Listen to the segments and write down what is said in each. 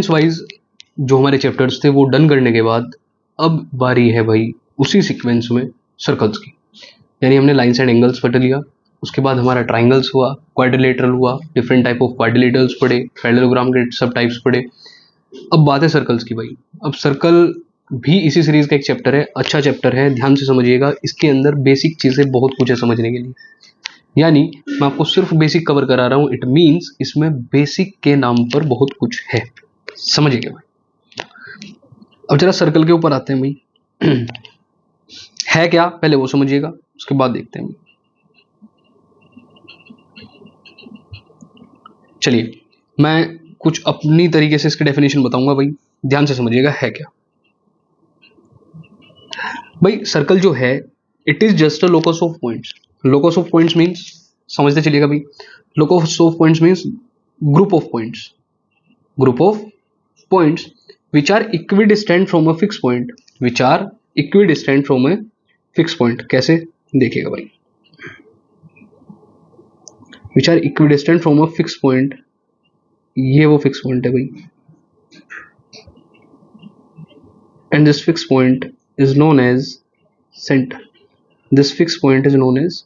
Sequence wise जो हमारे chapters थे वो डन करने के बाद अब बारी है भाई उसी सीक्वेंस में सर्कल्स की। यानी हमने लाइन्स एंड एंगल्स पढ़ लिया, उसके बाद हमारा ट्राइंगल्स हुआ, क्वाड्रिलेटरल हुआ, डिफरेंट टाइप ऑफ क्वाड्रिलेटरल्स पढ़े, पैरेललोग्राम के सब टाइप्स पढ़े। अब बात है सर्कल्स की भाई। अब सर्कल भी इसी सीरीज का एक चैप्टर है, अच्छा चैप्टर है, ध्यान से समझिएगा। इसके अंदर बेसिक चीजें बहुत कुछ है समझने के लिए, यानी मैं आपको सिर्फ बेसिक कवर करा रहा हूं। इट मींस इसमें बेसिक के नाम पर बहुत कुछ है, समझिएगा भाई। अब जरा सर्कल के ऊपर आते हैं भाई। है क्या पहले वो समझिएगा, उसके बाद देखते हैं। चलिए मैं कुछ अपनी तरीके से इसकी डेफिनेशन बताऊंगा भाई, ध्यान से समझिएगा है क्या। भाई सर्कल जो है it is just a locus of points. Locus of points means, समझते चलिएगा भाई, locus of points means group of points, group of points which are equidistant from a fixed point, which are equidistant from a fixed point। कैसे देखिएगा भाई, which are equidistant from a fixed point, ये वो fix point है भाई, and this fixed point is known as center, this fixed point is known as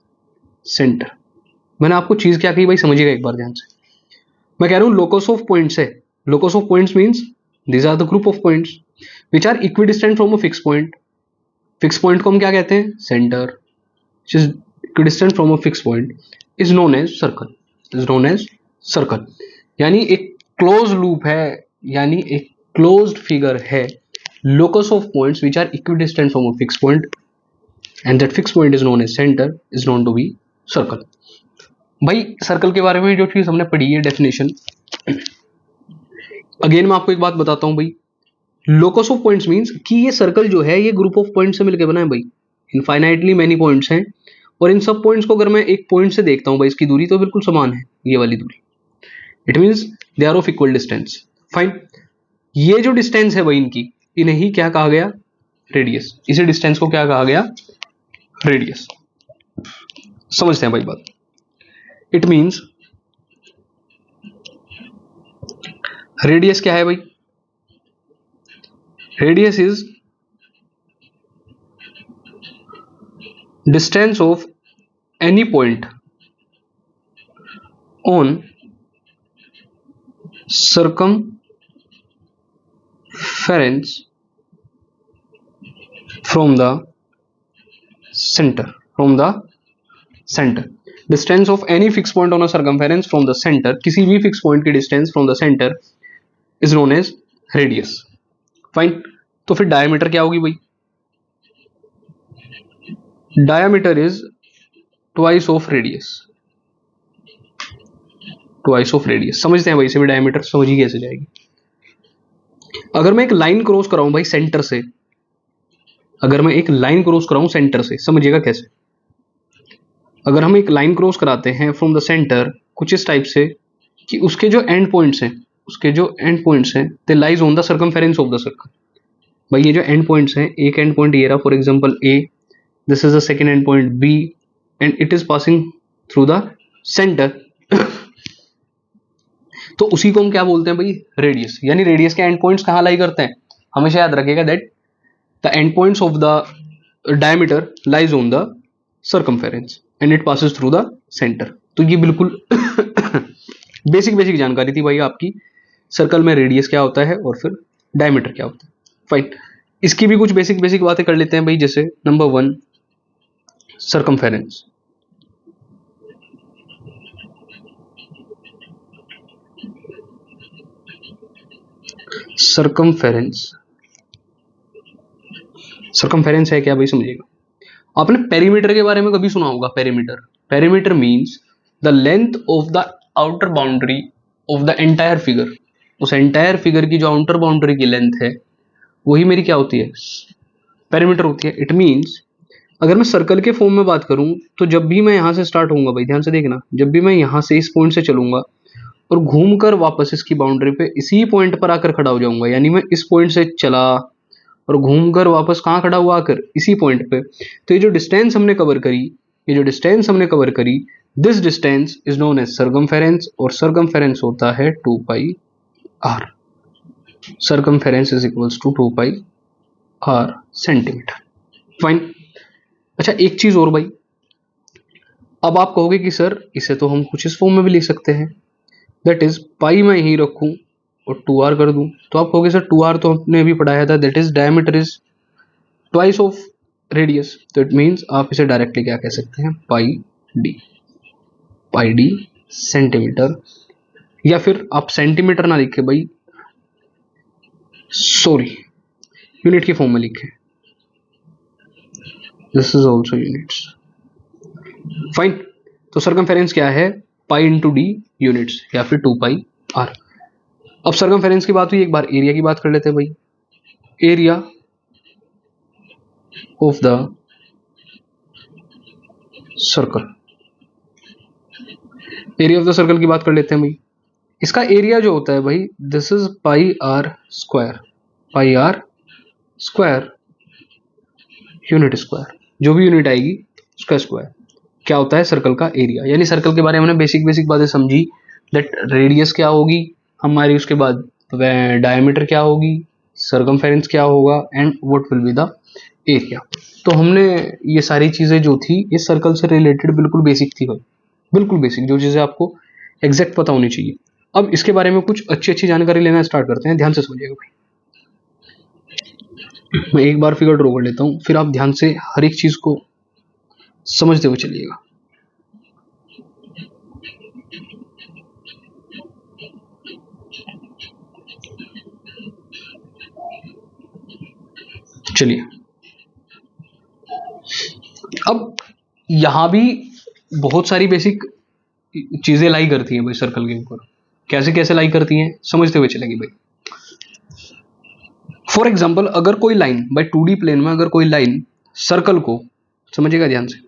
center। मैंने आपको चीज क्या कही भाई समझिएगा एक बार ध्यान से। मैं कह रहा हूं लोकस ऑफ पॉइंट्स है, locus of points means these are the group of points which are equidistant from a fixed point। fixed point को हम क्या कहते हैं, center, which is equidistant from a fixed point is known as circle, is known as circle। यानी एक close loop है, यानी एक क्लोज्ड फिगर है, locus of points which are equidistant from a fixed point and that fixed point is known as center is known to be circle। भाई circle के बारे में जो चीज हमने पढ़ी है डेफिनेशन, अगेन मैं आपको एक बात बताता हूं भाई। लोकस ऑफ पॉइंट्स मींस कि ये सर्कल जो है ये ग्रुप ऑफ पॉइंट से मिलकर बना है भाई। इनफाइनाइटली मैनी पॉइंट्स हैं और इन सब पॉइंट्स को अगर मैं एक पॉइंट से देखता हूं भाई, इसकी दूरी तो बिल्कुल समान है, ये वाली दूरी। It means they are of equal distance. Fine, ये जो डिस्टेंस है भाई इनकी, इन्हें ही क्या कहा गया, रेडियस। इसी डिस्टेंस को क्या कहा गया, रेडियस। समझते हैं भाई बात। इट मींस रेडियस क्या है भाई, radius is distance of any point on circumference from the center, from the center। Distance of any fix point on a circumference from the centre, किसी भी फिक्स पॉइंट की distance from the centre is known as radius. Fine, तो फिर diameter क्या होगी भाई, diameter is twice of radius, twice of radius. समझते हैं भाई इसे भी, डायमीटर समझिए कैसे जाएगी। अगर मैं एक लाइन क्रॉस कराऊं भाई सेंटर से, अगर मैं एक लाइन क्रॉस कराऊं सेंटर से, समझिएगा कैसे। अगर हम एक लाइन क्रॉस कराते हैं फ्रॉम द सेंटर कुछ इस टाइप से कि उसके जो एंड पॉइंट्स हैं, उसके जो एंड पॉइंट्स हैं they lies on the circumference of the circle. भाई ये जो एंड पॉइंट्स हैं, एक एंड पॉइंट ये रहा for example A, this is the second end point B and it is passing through the centre. तो उसी को हम क्या बोलते हैं भाई, रेडियस। यानी रेडियस के एंड पॉइंट्स कहां लाई करते हैं, हमेशा याद रखिएगा that the end points of the diameter lies on the circumference and it passes through the centre. तो ये बिल्कुल बेसिक जानकारी थी भाई आपकी, सर्कल में रेडियस क्या होता है और फिर डायमीटर क्या होता है। फाइन, इसकी भी कुछ बेसिक बातें कर लेते हैं भाई। जैसे नंबर 1 सर्कमफेरेंस। सर्कमफेरेंस है क्या भाई, समझिएगा। आपने पेरीमीटर के बारे में कभी सुना होगा, perimeter means the length of the outer boundary of the entire figure. उस एंटायर फिगर की जो आउटर बाउंड्री की लेंथ है वही मेरी क्या होती है, पेरीमीटर होती है। इट मींस अगर मैं सर्कल के फॉर्म में बात करूं तो जब भी मैं यहां से स्टार्ट होऊंगा भाई, ध्यान से देखना, जब भी मैं यहां से इस पॉइंट से चलूंगा और घूमकर वापस इसकी बाउंड्री पे इसी पॉइंट पर आकर खड़ा हो जाऊंगा, यानी मैं इस पॉइंट से चला और घूमकर वापस कहां खड़ा हुआ, आकर इसी पॉइंट पे। तो ये जो डिस्टेंस हमने कवर करी, this distance is known as circumference, और सर्कमफेरेंस होता है 2 pi r। Circumference is equals to 2 pi r centimetre. Fine. अच्छा एक चीज और भाई, अब आप कहोगे कि सर इसे तो हम कुछ इस फॉर्म में भी लिख सकते हैं, दैट इज पाई मैं यही रखूं और 2r कर दूं, तो आप कहोगे सर 2r तो हमने अभी पढ़ाया था, that is diameter is twice of radius, तो इट मीन्स आप इसे डायरेक्टली क्या कह सकते हैं, पाई डी सेंटीमीटर, या फिर आप सेंटीमीटर ना लिखे भाई, सॉरी यूनिट की फॉर्म में लिखे, this is also units. Fine. तो सर्कमफेरेंस क्या है, पाई इंटू डी यूनिट्स या फिर 2 पाई आर। अब सर्कमफेरेंस की बात हुई, एक बार एरिया की बात कर लेते हैं भाई। Area of the circle, area of the circle की बात कर लेते हैं भाई। इसका एरिया जो होता है भाई, this is pi r square, pi r square unit square, जो भी यूनिट आएगी उसका स्क्वायर क्या होता है, सर्कल का एरिया। यानी सर्कल के बारे में हमने बेसिक बेसिक बातें समझी, दैट रेडियस क्या होगी हमारी, उसके बाद डायमीटर क्या होगी, सर्कमफेरेंस क्या होगा, and what will be the area. तो हमने ये सारी चीजें जो थी इस सर्कल से रिलेटेड बिल्कुल बेसिक थी भाई, बिल्कुल बेसिक, जो चीजें आपको एग्जैक्ट पता होनी चाहिए। अब इसके बारे में कुछ अच्छी अच्छी जानकारी लेना स्टार्ट करते हैं, ध्यान से सुनिएगा भाई। मैं एक बार फिगर ड्रॉ कर लेता हूं, फिर आप ध्यान से हर एक चीज को समझते हुए चलिएगा। चलिए, अब यहां भी बहुत सारी बेसिक चीजें लाई करती हैं भाई सर्कल के ऊपर, कैसे कैसे लाई करती हैं समझते हुए चलेंगे भाई। फॉर एग्जाम्पल अगर कोई लाइन बाई 2D प्लेन में, अगर कोई लाइन सर्कल को, समझिएगा ध्यान से,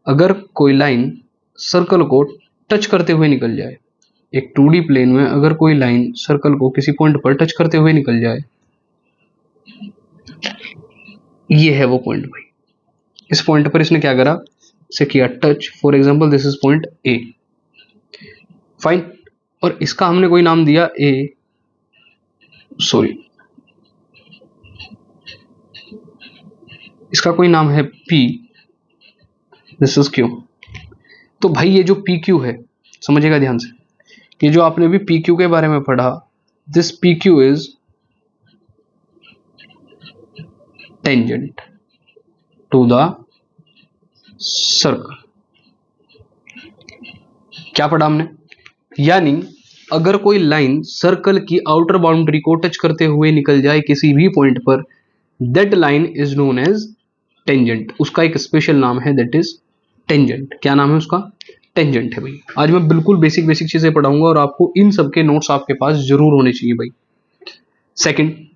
अगर कोई लाइन सर्कल को टच करते हुए निकल जाए, एक 2D प्लेन में अगर कोई लाइन सर्कल को किसी पॉइंट पर टच करते हुए निकल जाए, ये है वो पॉइंट भाई। इस पॉइंट पर इसने क्या करा, इसे किया touch, for example this is point A. Fine. और इसका हमने कोई नाम दिया ए, सॉरी इसका कोई नाम है पी, दिस इज क्यू। तो भाई ये जो पी क्यू है, समझिएगा ध्यान से, ये जो आपने भी पी क्यू के बारे में पढ़ा, this P Q is tangent to the circle. क्या पढ़ा हमने, यानी अगर कोई लाइन सर्कल की आउटर बाउंड्री को टच करते हुए निकल जाए किसी भी पॉइंट पर, that line is known as tangent. उसका एक स्पेशल नाम है, दैट इज टेंजेंट। क्या नाम है उसका, टेंजेंट है भाई। आज मैं बिल्कुल बेसिक बेसिक चीजें पढ़ाऊंगा और आपको इन सब के नोट्स आपके पास जरूर होने चाहिए भाई। सेकंड,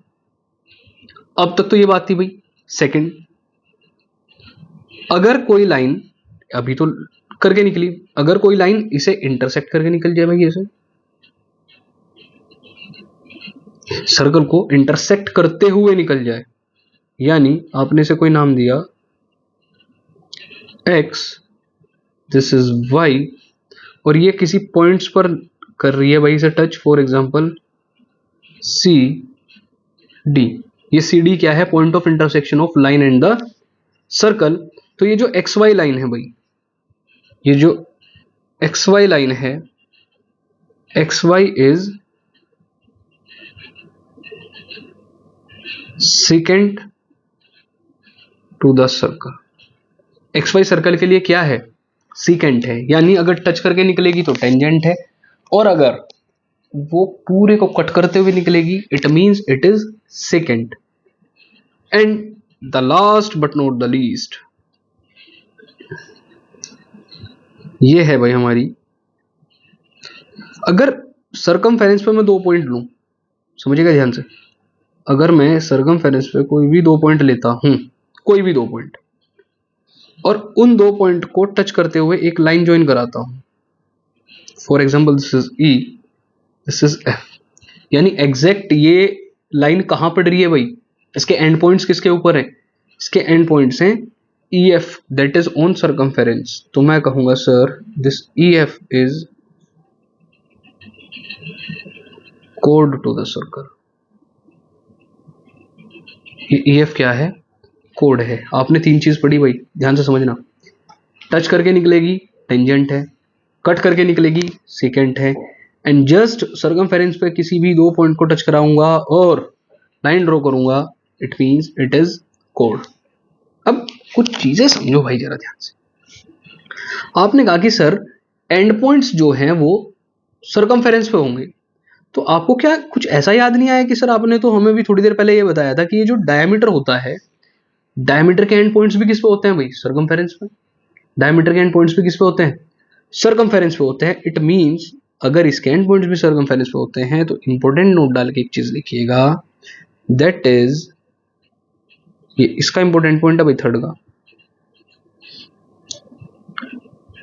अब तक तो ये बात थी भाई। सेकंड, अगर कोई लाइन अभी तो करके निकली, अगर कोई लाइन इसे इंटरसेक्ट करके निकल जाए भाई, ऐसे सर्कल को इंटरसेक्ट करते हुए निकल जाए, यानी आपने इसे कोई नाम दिया x, दिस इज y, और ये किसी पॉइंट्स पर कर रही है भाई इसे touch, for example C D. ये सी डी क्या है, point of intersection of line and the circle. तो ये जो एक्स वाई लाइन है भाई, ये जो एक्स वाई लाइन है, X Y is secant to the circle. X Y circle के लिए क्या है, सीकेंट है, यानी अगर टच करके निकलेगी तो टेंजेंट है, और अगर वो पूरे को कट करते हुए निकलेगी it means it is secant. And the last but not the least, ये है भाई हमारी, अगर सर्कमफेरेंस पे मैं 2 पॉइंट लूं, समझिएगा ध्यान से, अगर मैं सर्कमफेरेंस पे कोई भी 2 पॉइंट लेता हूं, कोई भी 2 पॉइंट, और उन 2 पॉइंट को टच करते हुए एक लाइन ज्वाइन कराता हूं, for example this is E, this is F, यानी एग्जैक्ट ये लाइन कहां पड़ रही है भाई, इसके एंड पॉइंट्स किसके ऊपर है, इसके एंड पॉइंट्स हैं E F, that is on circumference. तो मैं कहूंगा sir this E F is कोड to the circle. E F क्या है? कोड है। आपने 3 चीज पढ़ी भाई, ध्यान से समझना। टच करके निकलेगी टेंजेंट है, कट करके निकलेगी सेकेंट है, एंड जस्ट सर्कमफेरेंस पे किसी भी 2 पॉइंट को टच कराऊंगा और लाइन ड्रॉ करूंगा, it means it is code. अब कुछ चीजें समझो भाई जरा ध्यान से। आपने कहा कि सर एंड पॉइंट्स जो हैं वो सर्कमफेरेंस पे होंगे, तो आपको क्या कुछ ऐसा याद नहीं आया कि सर आपने तो हमें भी थोड़ी देर पहले ये बताया था कि ये जो डायमीटर होता है, डायमीटर के एंड पॉइंट्स भी किस पे होते हैं भाई? सर्कमफेरेंस पे। डायमीटर के एंड पॉइंट्स भी किस पे होते हैं? सर्कमफेरेंस पे होते हैं। इट मींस अगर इसके एंड पॉइंट्स भी सर्कमफेरेंस पे होते हैं तो इंपॉर्टेंट नोट डाल के एक चीज लिखिएगा, दैट इज, ये इसका इंपॉर्टेंट पॉइंट है भाई थर्ड का,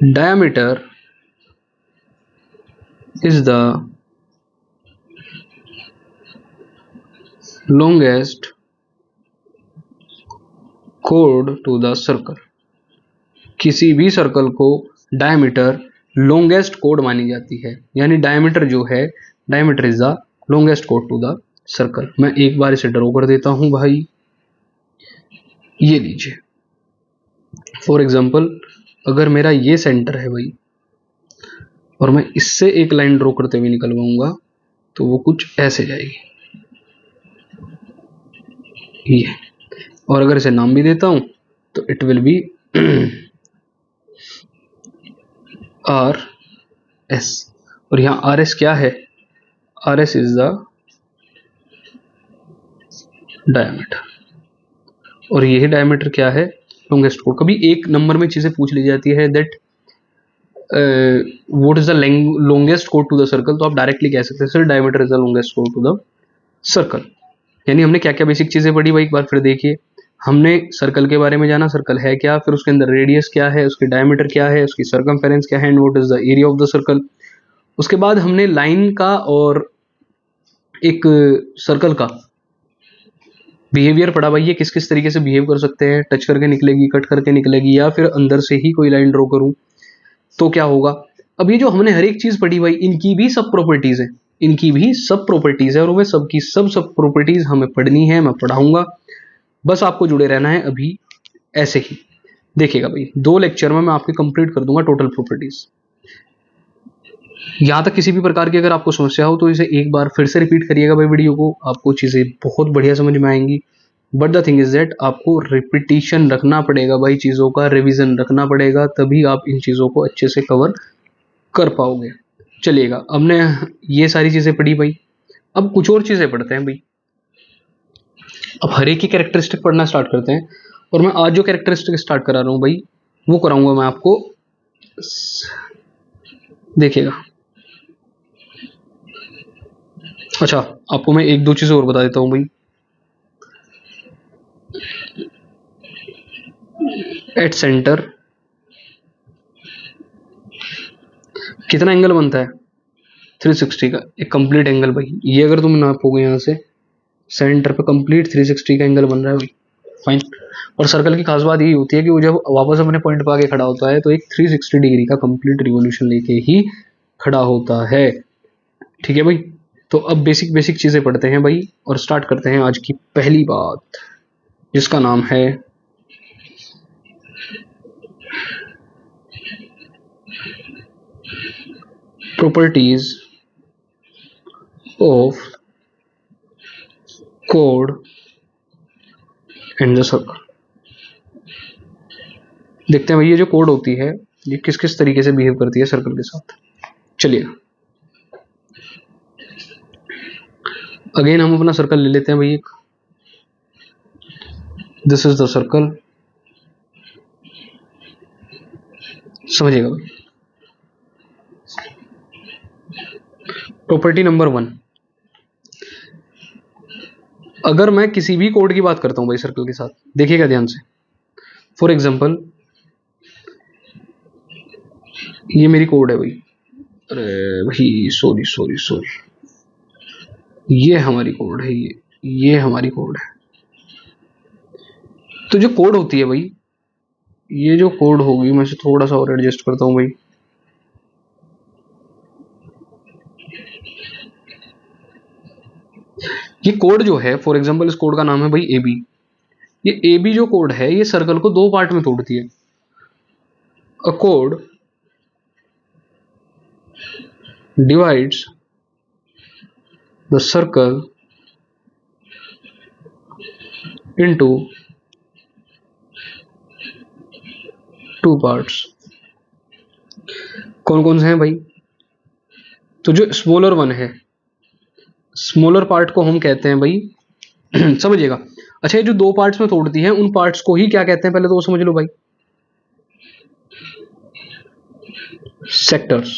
diameter is the longest chord to the circle। किसी भी सर्कल को डायमीटर लॉन्गेस्ट कोड मानी जाती है, यानी डायमीटर जो है, डायमीटर इज द लॉन्गेस्ट कोड टू द सर्कल। मैं एक बार इसे ड्रॉ कर देता हूं भाई, ये लीजिए। फॉर एग्जाम्पल अगर मेरा ये सेंटर है भाई और मैं इससे एक लाइन ड्रॉ करते हुए निकलवाऊंगा तो वो कुछ ऐसे जाएगी, ये। और अगर इसे नाम भी देता हूं तो it will be R S. और यहां आर एस क्या है? R S is the diameter, और यही डायमीटर क्या है? लॉन्गेस्ट कोड। कभी एक नंबर में चीजें पूछ ली जाती है that what is the longest कोड टू द सर्कल, तो आप डायरेक्टली कह सकते हैं sir diameter is the longest कोड टू द सर्कल। यानी हमने क्या क्या बेसिक चीजें पढ़ी भाई, एक बार फिर देखिए। हमने सर्कल के बारे में जाना, सर्कल है क्या, फिर उसके अंदर रेडियस क्या है, उसकी डायमीटर क्या है, उसकी सर्कमफेरेंस क्या है, and what is the area of the circle. उसके बाद हमने लाइन का और एक सर्कल का बिहेवियर पढ़ा भाई, ये किस किस तरीके से बिहेव कर सकते हैं, टच करके निकलेगी, कट करके निकलेगी, या फिर अंदर से ही कोई लाइन ड्रॉ करूं तो क्या होगा। अब ये जो हमने हर एक चीज पढ़ी भाई, इनकी भी सब प्रॉपर्टीज है, इनकी भी सब प्रॉपर्टीज है, और वे सबकी सब प्रॉपर्टीज हमें पढ़नी है, मैं पढ़ाऊंगा। बस आपको जुड़े रहना है अभी ऐसे ही। देखिएगा भाई 2 लेक्चर में मैं आपके कंप्लीट कर दूंगा टोटल प्रॉपर्टीज। यहां तक किसी भी प्रकार की अगर आपको समस्या हो तो इसे एक बार फिर से रिपीट करिएगा भाई वीडियो को, आपको चीजें बहुत बढ़िया समझ में आएंगी। But the thing is that आपको रिपीटिशन रखना पड़ेगा भाई, चीजों का रिवीजन रखना पड़ेगा, तभी आप इन चीजों को अच्छे से कवर कर पाओगे। चलिएगा, हमने ये सारी चीजें पढ़ी भाई, अब कुछ और चीजें पढ़ते हैं भाई। अब हर एक की कैरेक्टरिस्टिक पढ़ना स्टार्ट करते हैं, और मैं आज जो कैरेक्टरिस्टिक स्टार्ट करा रहा हूं भाई वो कराऊंगा मैं आपको, देखिएगा। अच्छा, आपको मैं एक दो चीजें और बता देता हूं भाई। एट सेंटर कितना एंगल बनता है? 360 का एक कंप्लीट एंगल भाई, ये अगर तुम नापोगे यहाँ से सेंटर पे कंप्लीट 360 का एंगल बन रहा है भाई, फाइन। और सर्कल की खास बात यही होती है कि वो जब वापस अपने पॉइंट पे आके खड़ा होता है तो एक 360 डिग्री का कंप्लीट रिवोल्यूशन लेके ही खड़ा होता है। ठीक है भाई, तो अब बेसिक बेसिक चीजें पढ़ते हैं भाई, और स्टार्ट करते हैं आज की पहली बात, जिसका नाम है properties of code and the circle. देखते हैं भाई ये जो कोड होती है ये किस किस तरीके से बिहेव करती है सर्कल के साथ। चलिए अगेन हम अपना सर्कल ले लेते हैं भाई एक, दिस इज द सर्कल, समझिएगा भाई। प्रॉपर्टी नंबर 1, अगर मैं किसी भी कोड की बात करता हूं भाई सर्कल के साथ, देखिएगा ध्यान से। फॉर एग्जाम्पल ये मेरी कोड है भाई, अरे भाई सॉरी सॉरी सॉरी, ये हमारी कोड है, ये हमारी कोड है। तो जो कोड होती है भाई, ये जो कोड होगी, मैं इसे थोड़ा सा और एडजस्ट करता हूं भाई। ये कोड जो है, फॉर एग्जाम्पल इस कोड का नाम है भाई ए बी, ये ए बी जो कोड है ये सर्कल को दो पार्ट में तोड़ती है। A code divides the circle into two parts. कौन कौन से हैं भाई? तो जो स्मॉलर वन है, स्मॉलर पार्ट को हम कहते हैं भाई समझिएगा। अच्छा, ये जो दो पार्ट्स में तोड़ती है उन पार्ट्स को ही क्या कहते हैं, पहले तो वो समझ लो भाई। सेक्टर्स।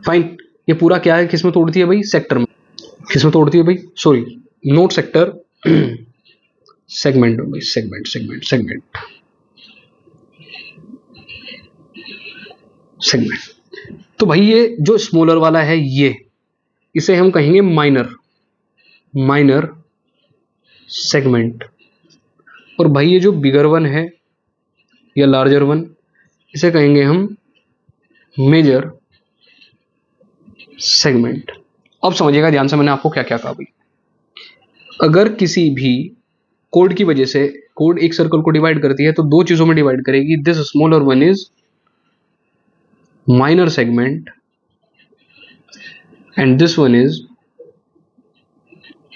फाइन। ये पूरा क्या है, किसमें तोड़ती है भाई? सेक्टर में। किसमें तोड़ती है भाई? सॉरी, नोट सेक्टर, सेगमेंट भाई, सेगमेंट सेगमेंट सेगमेंट सेगमेंट। तो भाई ये जो स्मॉलर वाला है ये, इसे हम कहेंगे माइनर, माइनर सेगमेंट। और भाई ये जो बिगर वन है या लार्जर वन, इसे कहेंगे हम मेजर सेगमेंट। अब समझिएगा ध्यान से मैंने आपको क्या क्या कहा भाई। अगर किसी भी कोड की वजह से, कोड एक सर्कल को डिवाइड करती है तो दो चीजों में डिवाइड करेगी। This smaller one is minor segment and this one is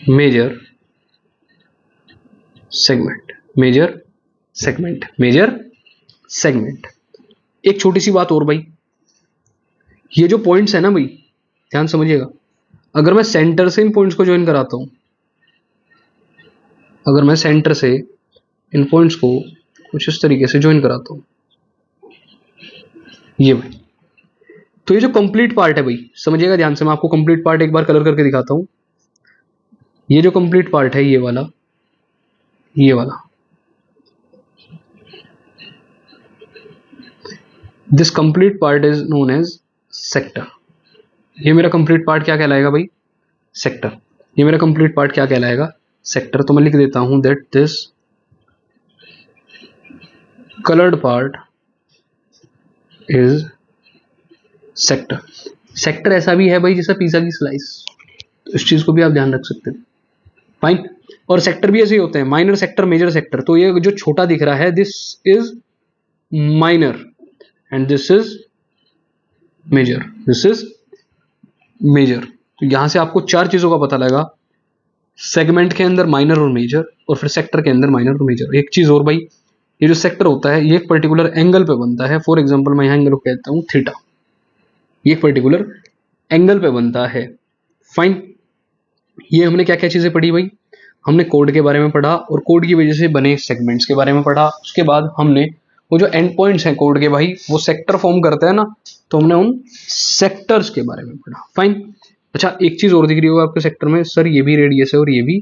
major segment. Major segment, major segment. एक छोटी सी बात और भाई, ये जो पॉइंट्स है ना भाई, ध्यान समझिएगा। अगर मैं सेंटर से इन पॉइंट्स को ज्वाइन कराता हूं, अगर मैं सेंटर से इन पॉइंट्स को कुछ इस तरीके से ज्वाइन कराता हूं, ये भाई, तो ये जो कंप्लीट पार्ट है भाई, समझिएगा ध्यान से। मैं आपको कंप्लीट पार्ट एक बार कलर करके दिखाता हूं। ये जो कंप्लीट पार्ट है, ये वाला, ये वाला, this complete part is known as sector. ये मेरा कंप्लीट पार्ट क्या कहलाएगा भाई? सेक्टर। ये मेरा कंप्लीट पार्ट क्या कहलाएगा? सेक्टर। तो मैं लिख देता हूं that this colored part is sector. Sector ऐसा भी है भाई जैसा पिज्जा की स्लाइस, तो इस चीज को भी आप ध्यान रख सकते हैं। फाइन। और सेक्टर भी ऐसे ही होते हैं, माइनर सेक्टर, मेजर सेक्टर। तो ये जो छोटा दिख रहा है, this is minor and this is major, this is major. तो यहां से आपको चार चीजों का पता लगा, सेगमेंट के अंदर माइनर और मेजर, और फिर सेक्टर के अंदर माइनर और मेजर। एक चीज और भाई, ये जो सेक्टर होता है ये एक पर्टिकुलर एंगल पे बनता है। फॉर एग्जांपल मैं यहां एंगल को कहता हूं थीटा, ये एक पर्टिकुलर एंगल पे बनता है। फाइन। ये हमने क्या क्या चीजें पढ़ी भाई? हमने कोड के बारे में पढ़ा और कोड की वजह से बने सेगमेंट्स के बारे में पढ़ा। उसके बाद हमने वो जो एंड पॉइंट्स हैं कोड के भाई, वो सेक्टर फॉर्म करते हैं ना, तो हमने उन सेक्टर्स के बारे में पढ़ा। फाइन। अच्छा, एक चीज और दिख रही होगा आपके सेक्टर में, सर ये भी रेडियस है और ये भी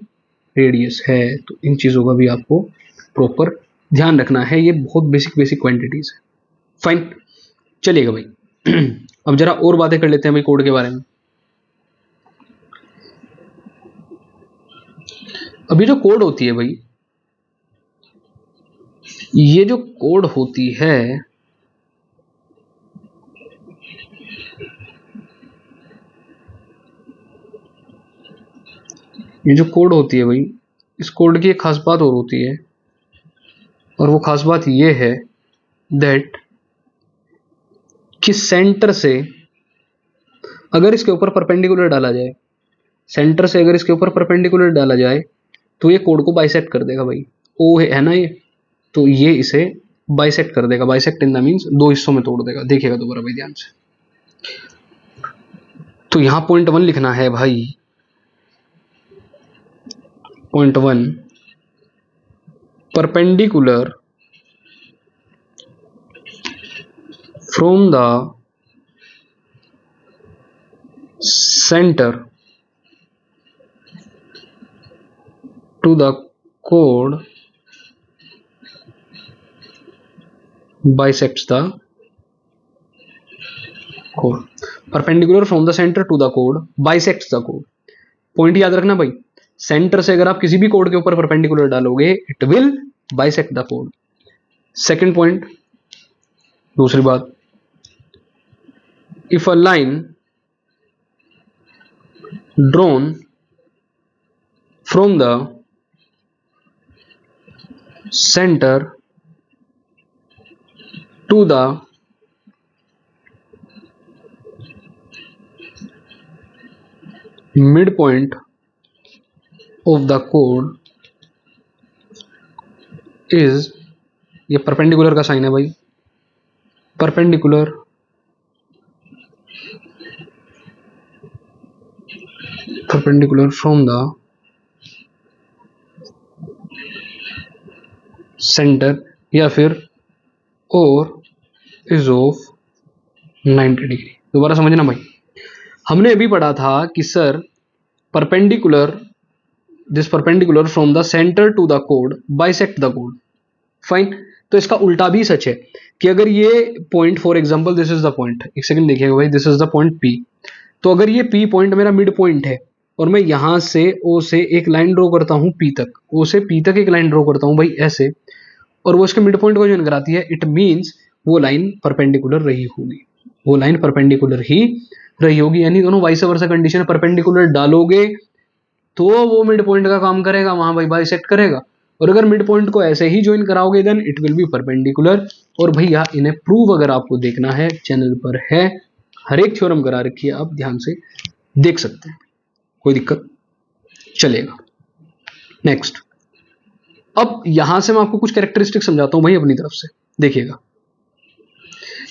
रेडियस है, तो इन चीजों का भी आपको प्रॉपर ध्यान रखना है। ये बहुत बेसिक बेसिक क्वांटिटीज है। फाइन, चलिएगा भाई। अब जरा और बातें कर लेते हैं भाई कोड के बारे में। अभी जो कोड होती है भाई, ये जो कोड होती है, ये जो कोड होती है भाई, इस कोड की एक खास बात और होती है, और वो खास बात ये है दैट कि सेंटर से अगर इसके ऊपर परपेंडिकुलर डाला जाए, सेंटर से अगर इसके ऊपर परपेंडिकुलर डाला जाए तो ये कोड को बाइसेक्ट कर देगा भाई। ओ है ना ये, तो ये इसे बाइसेक्ट कर देगा। बाइसेक्ट इन द मींस दो हिस्सों में तोड़ देगा। देखिएगा दोबारा भाई ध्यान से। तो यहां पॉइंट वन लिखना है भाई, point one, perpendicular from the centre to the कोड bisects the code। Perpendicular from the centre to the कोड bisects द कोड। पॉइंट याद रखना भाई, सेंटर से अगर आप किसी भी कोड के ऊपर परपेंडिकुलर डालोगे, इट विल bisect द कोड। सेकंड पॉइंट, दूसरी बात, if a line drawn from the centre to the mid point of the कोड इज, ये परपेंडिकुलर का साइन है भाई, परपेंडिकुलर फ्रॉम द सेंटर या फिर और इज ऑफ 90 डिग्री। दोबारा समझना भाई, हमने अभी पढ़ा था कि sir perpendicular, this perpendicular from the centre to the code bisect the code. Fine. तो इसका उल्टा भी सच है कि अगर ये point, for example this is the point, एक सेकंड देखिएगा भाई, this is the point P. तो अगर ये पी पॉइंट मेरा मिड पॉइंट है और मैं यहां से ओ से एक लाइन ड्रॉ करता हूं पी तक, ओ से पी तक एक लाइन ड्रॉ करता हूं भाई ऐसे, और वो इसके मिड पॉइंट को ज्वाइन कराती है, इट मीन्स वो लाइन परपेंडिकुलर रही होगी, वो लाइन परपेंडिकुलर ही रही होगी। यानी दोनों वाइस वर्सा कंडीशन, परपेंडिकुलर डालोगे तो वो मिड पॉइंट का काम करेगा, वहां भाई बाइसेक्ट करेगा, और अगर मिड पॉइंट को ऐसे ही ज्वाइन कराओगे then it will be perpendicular. और भैया इन्हें प्रूव अगर आपको देखना है चैनल पर है, हर एक थ्योरम करा रखी है, आप ध्यान से देख सकते हैं, कोई दिक्कत चलेगा। नेक्स्ट, अब यहां से मैं आपको कुछ कैरेक्टरिस्टिक समझाता हूं भाई अपनी तरफ से, देखिएगा।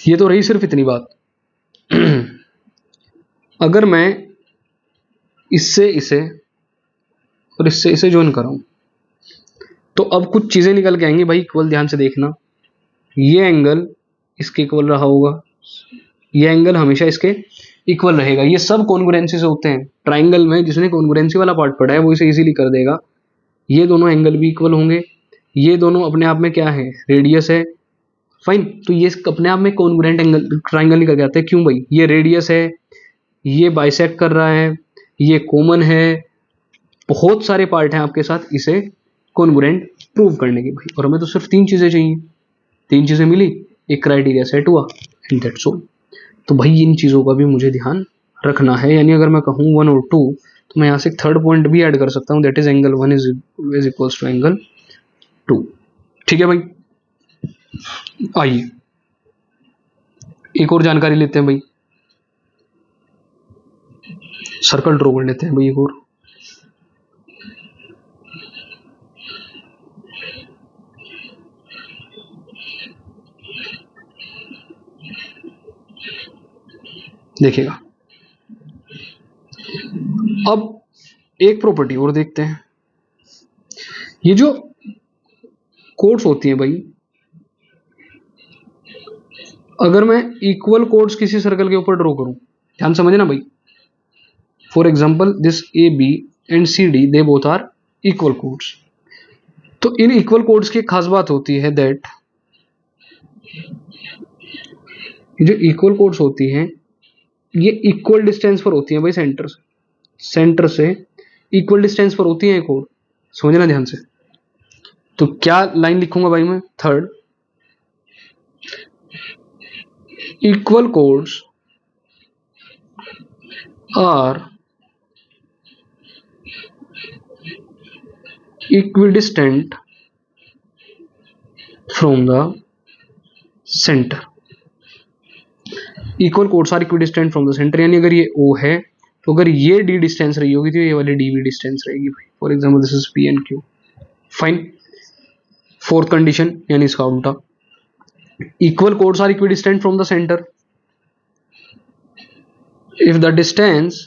ये तो रही सिर्फ इतनी बात। अगर मैं इससे इसे और इससे इसे ज्वाइन कराऊं तो अब कुछ चीजें निकल के आएंगी भाई, इक्वल, ध्यान से देखना। ये एंगल इसके इक्वल रहा होगा, ये एंगल हमेशा इसके इक्वल रहेगा। ये सब कॉन्ग्रुएंसी से होते हैं ट्राइंगल में, जिसने कॉन्ग्रुएंसी वाला पार्ट पढ़ा है वो इसे इजीली कर देगा। ये दोनों एंगल भी इक्वल होंगे, ये दोनों अपने आप में क्या है, रेडियस है। फाइन। तो ये अपने आप में कॉन्ग्रुएंट एंगल ट्राइंगल निकल के आते हैं। क्यों भाई, ये रेडियस है, ये बाइसेक्ट कर रहा है, ये कॉमन है, बहुत सारे पार्ट हैं आपके साथ इसे कॉन्ग्रुएंट प्रूव करने के भाई। और हमें तो सिर्फ 3 चीजें चाहिए, 3 चीजें मिली, एक क्राइटेरिया सेट हुआ, एंड दैट्स ऑल। तो भाई इन चीजों का भी मुझे ध्यान रखना है। यानी अगर मैं कहूँ 1 और 2 तो मैं यहाँ से एक थर्ड पॉइंट भी ऐड कर सकता हूँ, that is angle 1 is equals to angle 2। ठीक है भाई, आइए एक और जानकारी लेते हैं भाई, सर्कल ड्रॉ कर लेते हैं भाई एक और। देखिएगा, अब एक प्रॉपर्टी और देखते हैं। ये जो कोड्स होती हैं भाई, अगर मैं इक्वल कोड्स किसी सर्कल के ऊपर ड्रॉ करूं, ध्यान समझना भाई। For example this A B and C D they both are equal chords. तो इन इक्वल कोड्स की खास बात होती है दैट जो इक्वल कोड्स होती हैं ये इक्वल डिस्टेंस पर होती हैं भाई, सेंटर से इक्वल डिस्टेंस पर होती है कोड, समझना ध्यान से। तो क्या लाइन लिखूंगा भाई मैं, third, equal chords are equidistant from the centre. Equal chords are equidistant from the centre, यानी अगर ये O है तो अगर ये D डिस्टेंस रही होगी तो ये वाली D भी डिस्टेंस रहेगी भाई। For example this is P and Q। Fine. Fourth condition यानी इसका उल्टा, equal chords are equidistant from the centre if the distance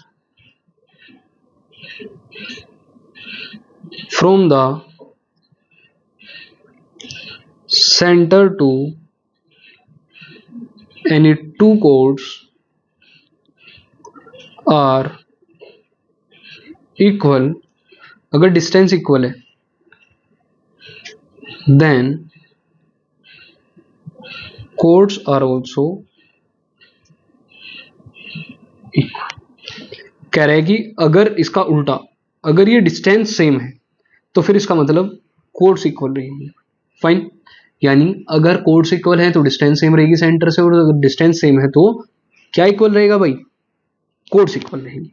from the centre to any two chords are equal, अगर distance equal है then chords are also equal। कह रहे हैं कि अगर इसका उल्टा, अगर ये डिस्टेंस सेम है तो फिर इसका मतलब कोड्स इक्वल रहेंगे। फाइन। यानी अगर कोड्स इक्वल है तो डिस्टेंस सेम रहेगी सेंटर से, और अगर डिस्टेंस सेम है तो क्या इक्वल रहेगा भाई, कोड्स इक्वल रहेंगी।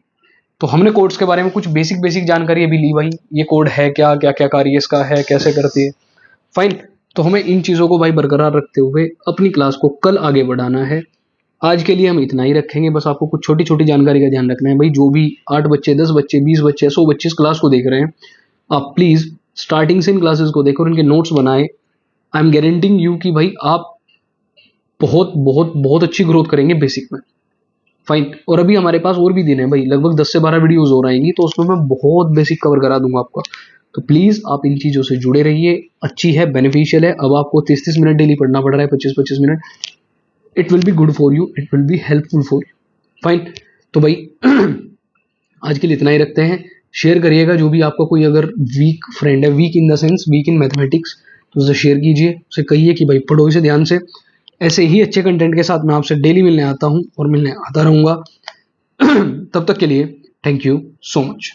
तो हमने कोड्स के बारे में कुछ बेसिक जानकारी अभी ली भाई, ये कोड है क्या, क्या क्या कार्य इसका है, कैसे करती है। फाइन। तो हमें इन चीज़ों को भाई बरकरार रखते हुए अपनी क्लास को कल आगे बढ़ाना है। आज के लिए हम इतना ही रखेंगे, बस आपको कुछ छोटी छोटी जानकारी का ध्यान रखना है भाई। जो भी 8 बच्चे, 10 बच्चे, 20 बच्चे, 100 बच्चे इस क्लास को देख रहे हैं, आप प्लीज़ स्टार्टिंग से इन क्लासेस को देखो और इनके नोट्स बनाए। आई एम गारंटिंग यू कि भाई आप बहुत बहुत बहुत अच्छी ग्रोथ करेंगे बेसिक में। फाइन। और अभी हमारे पास और भी दिन है भाई, लगभग 10 से 12 वीडियोस हो रहेंगी, तो उसमें मैं बहुत बेसिक कवर करा दूंगा आपका। तो प्लीज़ आप इन चीज़ों से जुड़े रहिए। अच्छी है, बेनिफिशियल है। अब आपको 30-30 मिनट डेली पढ़ना पड़ रहा है, 25-25 minute. It will be good for you, it will be helpful for you. Fine. तो भाई आज के लिए इतना ही रखते हैं। शेयर करिएगा, जो भी आपका कोई अगर वीक फ्रेंड है, weak in the sense weak in mathematics, तो उसे शेयर कीजिए, उसे कहिए कि भाई पढ़ो इसे ध्यान से। ऐसे ही अच्छे कंटेंट के साथ मैं आपसे डेली मिलने आता हूँ और मिलने आता रहूँगा। तब तक के लिए थैंक यू सो मच।